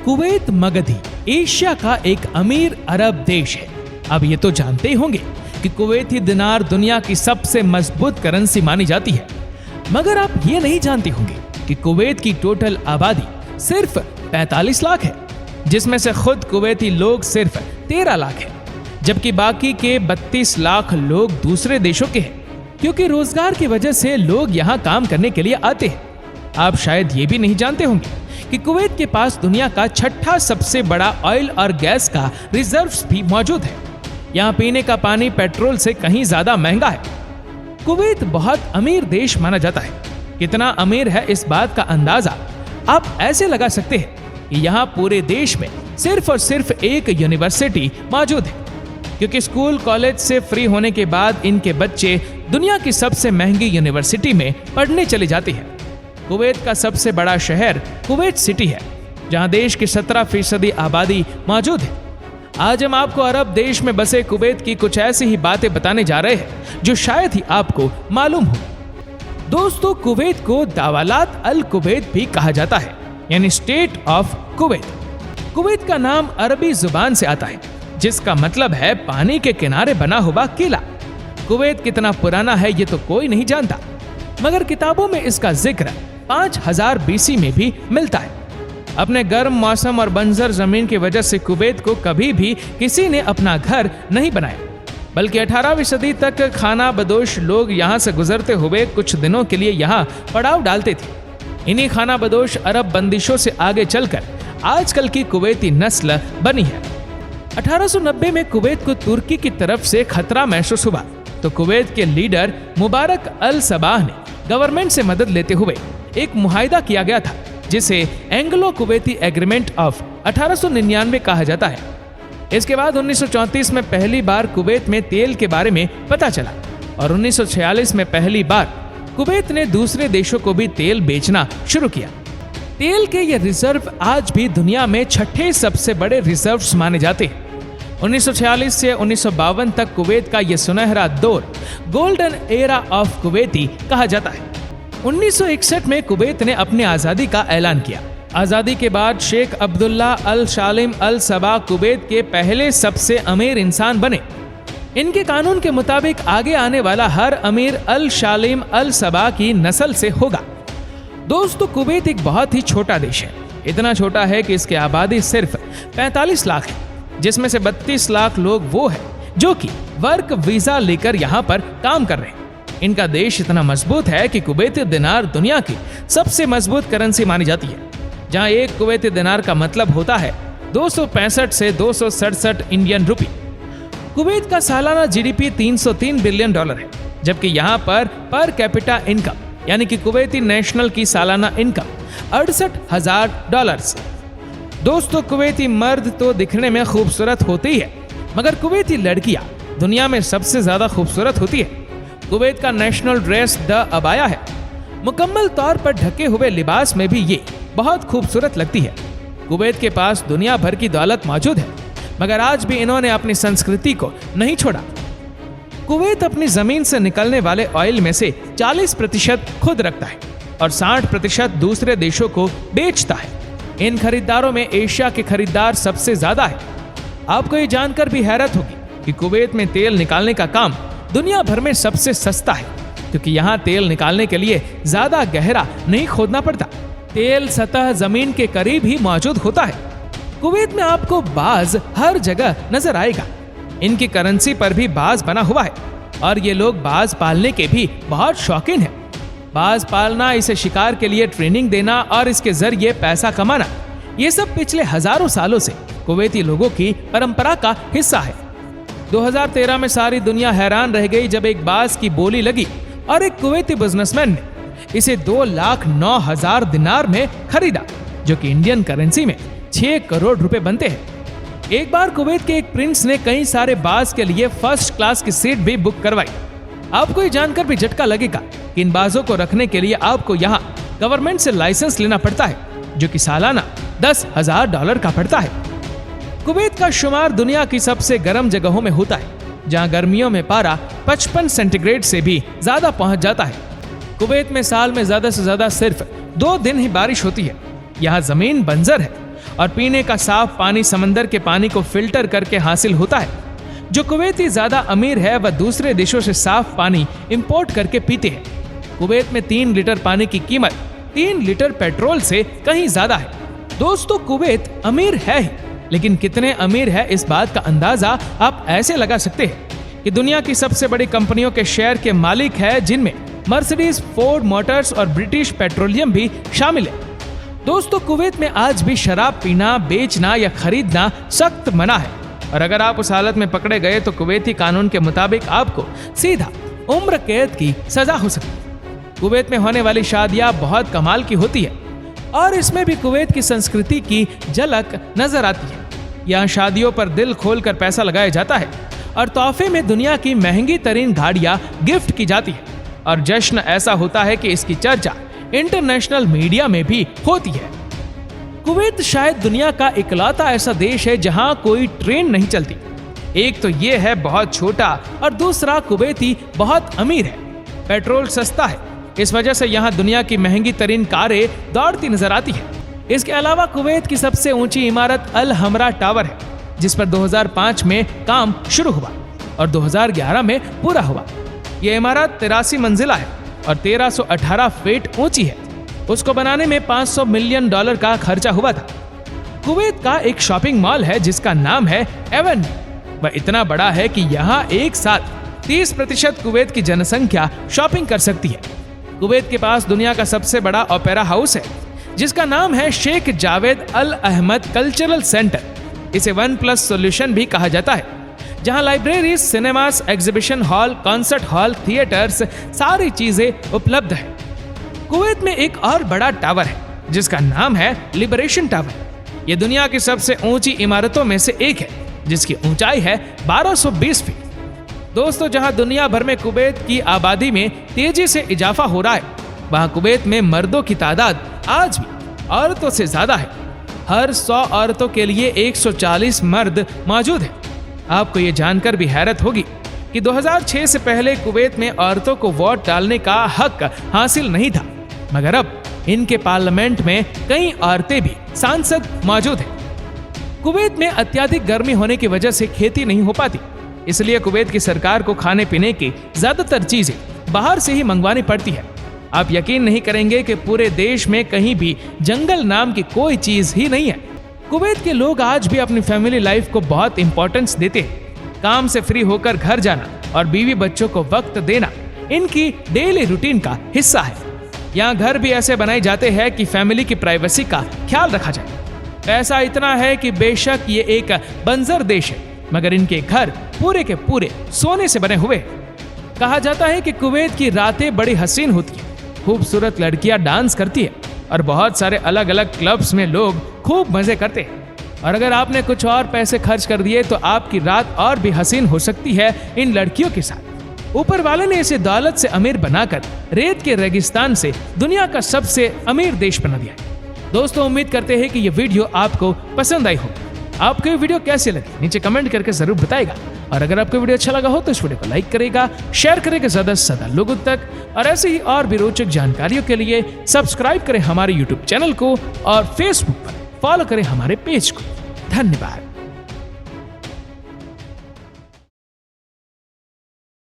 Kuwait Magdhi Asia का एक अमीर अरब देश है। अब ये तो जानते ही होंगे कि कुवैती दिनार दुनिया की सबसे मजबूत करेंसी मानी जाती है। मगर आप ये नहीं जानते होंगे कि कुवैत की टोटल आबादी सिर्फ 45 लाख है, जिसमें से खुद कुवैती लोग सिर्फ 13 लाख है, जबकि बाकी के 32 लाख लोग दूसरे देशों के हैं, क्योंकि रोजगार की वजह से लोग यहाँ काम करने के लिए आते हैं। आप शायद ये भी नहीं जानते होंगे कि कुवैत के पास दुनिया का छठा सबसे बड़ा ऑयल और गैस का रिजर्व्स भी मौजूद है। यहाँ पीने का पानी पेट्रोल से कहीं ज्यादा महंगा है। कुवैत बहुत अमीर देश माना जाता है। कितना अमीर है इस बात का अंदाजा आप ऐसे लगा सकते हैं कि यहाँ पूरे देश में सिर्फ और सिर्फ एक यूनिवर्सिटी मौजूद है, क्योंकि स्कूल कॉलेज से फ्री होने के बाद इनके बच्चे दुनिया की सबसे महंगी यूनिवर्सिटी में पढ़ने चले जाते हैं। कुवैत का सबसे बड़ा शहर कुवैत सिटी है, जहां देश की 17% आबादी मौजूद है। आज हम आपको अरब देश में बसे कुवैत की कुछ ऐसी ही बातें बताने जा रहे हैं जो शायद ही आपको मालूम हो। दोस्तों, कुवैत को दावलात अल कुवैत भी कहा जाता है, यानी स्टेट ऑफ कुवैत। कुवैत का नाम अरबी जुबान से आता है, जिसका मतलब है पानी के किनारे बना हुआ किला। कुवैत कितना पुराना है ये तो कोई नहीं जानता, मगर किताबों में इसका जिक्र 5000 BC में भी मिलता है। अपने गर्म मौसम और बंजर जमीन की वजह से कुवैत को कभी भी किसी ने अपना घर नहीं बनाया, बल्कि 18वीं सदी तक खाना बदोश लोग यहाँ से गुजरते हुए कुछ दिनों के लिए यहाँ पड़ाव डालते थे। इन्हीं खाना बदोश अरब बंदिशों से आगे चलकर आजकल की कुवैती नस्ल बनी है। 1890 में कुवैत को तुर्की की तरफ से खतरा महसूस हुआ, तो कुवैत के लीडर मुबारक अल सबाह ने गवर्नमेंट से मदद लेते हुए एक मुआहिदा किया गया था, जिसे एंग्लो कुवैती एग्रीमेंट ऑफ 1899 कहा जाता है। इसके बाद 1934 में पहली बार कुवैत में तेल के बारे में पता चला और 1946 में पहली बार कुवैत ने दूसरे देशों को भी तेल बेचना शुरू किया। तेल के ये रिजर्व आज भी दुनिया में छठे सबसे बड़े रिजर्व्स माने जाते हैं। 1946 से 1952 तक कुवैत का ये सुनहरा दौर गोल्डन एरा ऑफ कुवैती कहा जाता है। 1961 में कुवैत ने अपनी आज़ादी का ऐलान किया। आज़ादी के बाद शेख अब्दुल्ला अल शालिम अल सबा कुवैत के पहले सबसे अमीर इंसान बने। इनके कानून के मुताबिक आगे आने वाला हर अमीर अल शालिम अल सबा की नस्ल से होगा। दोस्तों, कुवैत एक बहुत ही छोटा देश है। इतना छोटा है कि इसकी आबादी सिर्फ 45 लाख है, जिसमें से 32 लाख लोग वो हैं जो कि वर्क वीजा लेकर यहाँ पर काम कर रहे हैं। इनका देश इतना मजबूत है कि कुवैती दिनार दुनिया की सबसे मजबूत करेंसी मानी जाती है, जहां एक कुवैती दिनार का मतलब होता है 265 से 267 इंडियन रुपी। कुवैत का सालाना जीडीपी $303 बिलियन है, जबकि यहाँ पर कैपिटा इनकम यानी कि कुवैती नेशनल की सालाना इनकम $68,000। दोस्तों, कुवैती मर्द तो दिखने में खूबसूरत होते ही है, मगर कुवैती लड़कियां दुनिया में सबसे ज्यादा खूबसूरत होती है। कुवैत का नेशनल ड्रेस द अबाया है। मुकम्मल तौर पर ढके हुए लिबास में भी ये बहुत खूबसूरत लगती है। कुवैत के पास दुनिया भर की दौलत मौजूद है, मगर आज भी इन्होंने अपनी संस्कृति को नहीं छोड़ा। कुवैत अपनी जमीन से निकलने वाले ऑयल में से 40% खुद रखता है और 60% दूसरे देशों को बेचता है। इन खरीदारों में एशिया के खरीदार सबसे ज्यादा है। आपको ये जानकर भी हैरत होगी कि कुवैत में तेल निकालने का काम दुनिया भर में सबसे सस्ता है, क्योंकि यहाँ तेल निकालने के लिए ज्यादा गहरा नहीं खोदना पड़ता। तेल सतह जमीन के करीब ही मौजूद होता है। कुवैत में आपको बाज हर जगह नजर आएगा। इनकी करेंसी पर भी बाज बना हुआ है और ये लोग बाज पालने के भी बहुत शौकीन हैं। बाज पालना, इसे शिकार के लिए ट्रेनिंग देना और इसके जरिए पैसा कमाना, ये सब पिछले हजारों सालों से कुवैती लोगों की परंपरा का हिस्सा है। 2013 में सारी दुनिया हैरान रह गई जब एक बाज की बोली लगी और एक कुवैती बिजनेसमैन ने इसे 2,09,000 दिनार में खरीदा, जो कि इंडियन करेंसी में 6 करोड़ रुपए बनते हैं। एक बार कुवैत के एक प्रिंस ने कई सारे बाज के लिए फर्स्ट क्लास की सीट भी बुक करवाई। आपको ये जानकर भी झटका लगेगा कि इन बाजों को रखने के लिए आपको यहाँ गवर्नमेंट से लाइसेंस लेना पड़ता है, जो कि सालाना $10,000 का पड़ता है। कुवैत का शुमार दुनिया की सबसे गर्म जगहों में होता है, जहां गर्मियों में पारा 55 सेंटीग्रेड से भी ज्यादा पहुंच जाता है। कुवैत में साल में ज्यादा से ज्यादा सिर्फ 2 दिन ही बारिश होती है। यहाँ जमीन बंजर है और पीने का साफ पानी समंदर के पानी को फिल्टर करके हासिल होता है। जो कुवैती ज्यादा अमीर है वह दूसरे देशों से साफ पानी इंपोर्ट करके पीते हैं। कुवैत में 3 लीटर पानी की कीमत 3 लीटर पेट्रोल से कहीं ज्यादा है। दोस्तों, कुवैत अमीर है ही, लेकिन कितने अमीर है इस बात का अंदाजा आप ऐसे लगा सकते हैं कि दुनिया की सबसे बड़ी कंपनियों के शेयर के मालिक है, जिनमें मर्सिडीज, फोर्ड मोटर्स और ब्रिटिश पेट्रोलियम भी शामिल है। दोस्तों, कुवैत में आज भी शराब पीना, बेचना या खरीदना सख्त मना है, और अगर आप उस हालत में पकड़े गए तो कुवैती कानून के मुताबिक आपको सीधा उम्र कैद की सजा हो सकती है। कुवैत में होने वाली शादियां बहुत कमाल की होती है और इसमें भी कुवैत की संस्कृति की झलक नजर आती है। यहाँ शादियों पर दिल खोलकर पैसा लगाया जाता है और तोहफे में दुनिया की महंगी तरीन गाड़ियां गिफ्ट की जाती है, और जश्न ऐसा होता है कि इसकी चर्चा इंटरनेशनल मीडिया में भी होती है। कुवैत शायद दुनिया का इकलौता ऐसा देश है जहां कोई ट्रेन नहीं चलती। एक तो ये है बहुत छोटा, और दूसरा कुवैती बहुत अमीर है। पेट्रोल सस्ता है, इस वजह से यहाँ दुनिया की महंगी तरीन कारें दौड़ती नजर आती है। इसके अलावा कुवैत की सबसे ऊंची इमारत अल हमरा टावर है, जिस पर 2005 में काम शुरू हुआ और 2011 में पूरा हुआ। यह इमारत 83 मंजिला है और 1318 फीट ऊंची है। उसको बनाने में $500 मिलियन का खर्चा हुआ था। कुवैत का एक शॉपिंग मॉल है जिसका नाम है एवेन्यू। वह इतना बड़ा है कि यहाँ एक साथ 30% कुवैत की जनसंख्या शॉपिंग कर सकती है। कुवैत के पास दुनिया का सबसे बड़ा ओपेरा हाउस है, जिसका नाम है शेख जावेद अल अहमद कल्चरल सेंटर। इसे 1+ सॉल्यूशन भी कहा जाता है, जहां library, cinemas, exhibition hall, concert hall, theatres, सारी चीजें उपलब्ध है। कुवैत में एक और बड़ा टावर है जिसका नाम है लिबरेशन टावर। यह दुनिया की सबसे ऊंची इमारतों में से एक है, जिसकी ऊंचाई है 1220 फीट। दोस्तों, जहां दुनिया भर में कुवैत की आबादी में तेजी से इजाफा हो रहा है, वहां कुवैत में मर्दों की तादाद आज भी औरतों से ज्यादा है। हर 100 औरतों के लिए 140 मर्द मौजूद हैं। आपको ये जानकर भी हैरत होगी कि 2006 से पहले कुवैत में औरतों को वोट डालने का हक हासिल नहीं था, मगर अब इनके पार्लियामेंट में कई औरतें भी सांसद मौजूद हैं। कुवैत में अत्यधिक गर्मी होने की वजह से खेती नहीं हो पाती, इसलिए कुवैत की सरकार को खाने पीने की ज्यादातर चीजें बाहर से ही मंगवानी पड़ती है। आप यकीन नहीं करेंगे कि पूरे देश में कहीं भी जंगल नाम की कोई चीज ही नहीं है। कुवैत के लोग आज भी अपनी फैमिली लाइफ को बहुत इंपॉर्टेंस देते हैं। काम से फ्री होकर घर जाना और बीवी बच्चों को वक्त देना इनकी डेली रूटीन का हिस्सा है। यहाँ घर भी ऐसे बनाए जाते हैं कि फैमिली की प्राइवेसी का ख्याल रखा जाए। पैसा इतना है कि बेशक ये एक बंजर देश है, मगर इनके घर पूरे के पूरे सोने से बने हुए हैं। कहा जाता है कि कुवैत की रातें बड़ी हसीन होती है, खूबसूरत लड़कियां डांस करती है और बहुत सारे अलग अलग क्लब्स में लोग खूब मजे करते हैं। और अगर आपने कुछ और पैसे खर्च कर दिए तो आपकी रात और भी हसीन हो सकती है इन लड़कियों के साथ। ऊपर वाले ने इसे दौलत से अमीर बनाकर रेत के रेगिस्तान से दुनिया का सबसे अमीर देश बना दिया। दोस्तों, उम्मीद करते हैं कि ये वीडियो आपको पसंद आई होगी। आपको ये वीडियो कैसे लगी नीचे कमेंट करके जरूर बताएगा, और अगर आपको वीडियो अच्छा लगा हो तो इस वीडियो को लाइक करेगा, शेयर करेगा ज्यादा से ज्यादा लोगों तक, और ऐसे ही और भी रोचक जानकारियों के लिए सब्सक्राइब करें हमारे YouTube चैनल को और Facebook पर फॉलो करें हमारे पेज को। धन्यवाद।